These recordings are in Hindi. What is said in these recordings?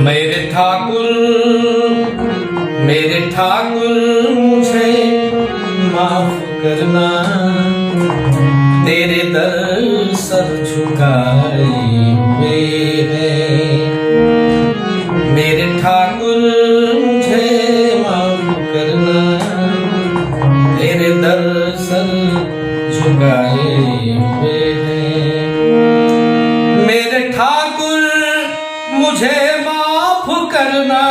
मेरे ठाकुर मुझे माफ करना, तेरे दर सर झुकाए हुए हैं। मेरे ठाकुर मुझे माफ करना, तेरे दर सर झुकाए हुए हैं। मेरे ठाकुर मुझे माफ करना,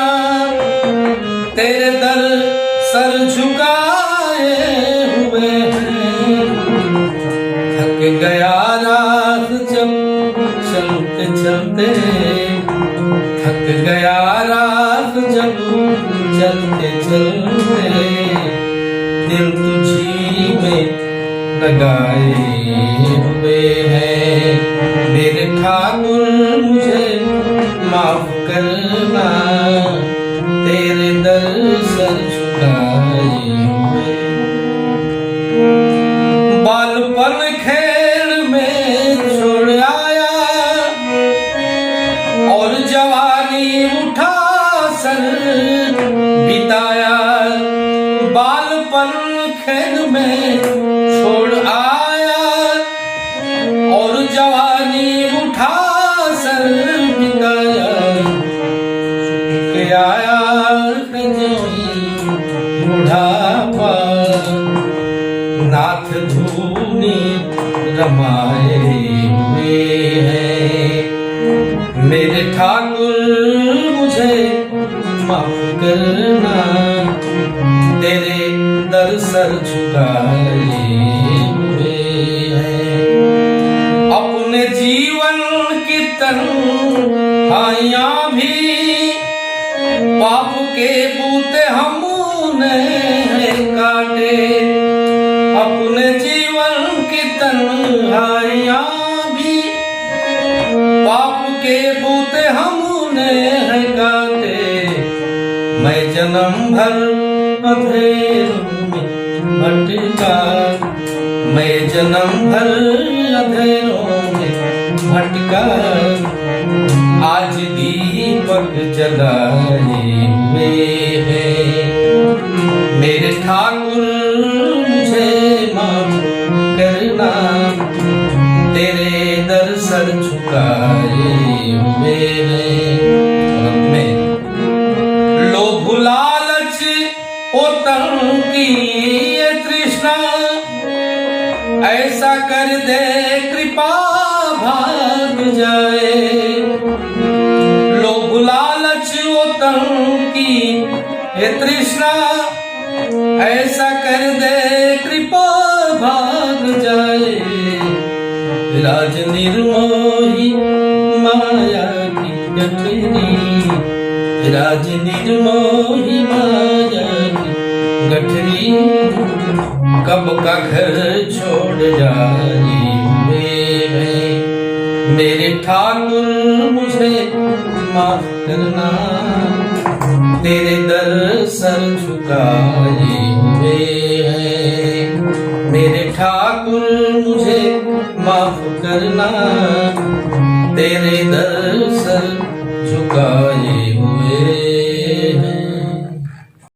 तेरे दर सर झुकाए हुए हैं। थक गया रात जब चलते चलते, थक गया रात जब चलते चलते, दिल तुझी में लगाए हुए हैं। मेरे ठाकुर मुझे माफ करना, तेरे दर सर झुकाए हुए। बालपन खेल में छोड़ आया और जवानी उठा सर बिताया। बालपन खेल में छोड़ आया और जवानी उठा सर बिताया। आया बुढ़ापा, नाथ धूनी रमाए हुए हैं। मेरे ठाकुर मुझे माफ करना, तेरे दर सर झुकाए हुए हैं। अपने जीवन की तन्हाइयां भी पाप के बूते हमने काटे। अपने जीवन की तन्हाइयां भी पाप के बूते हमने काटे। मैं जन्म भर अंधेरों में भटका, मैं जन्म भर अंधेरों में भटका। आज दीपक जलाए हुए हैं। मेरे ठाकुर मुझे माफ करना, तेरे दर सर झुकाए हुए हैं। में लोभ लालच ओ तन की ये तृष्णा, ऐसा कर दे कृपा भाग जाए। लोभ लालच ओ तन की ये तृष्णा, ऐसा कर दे कृपा भाग जाए। राज निर्मोही माया की गठरी, राज निर्मोही माया की गठरी, कब का घर छोड़ जाए हुए हैं। मेरे ठाकुर मुझे माफ करना, तेरे दर सर झुकाए हुए हैं। मेरे ठाकुर मुझे माफ करना, तेरे दर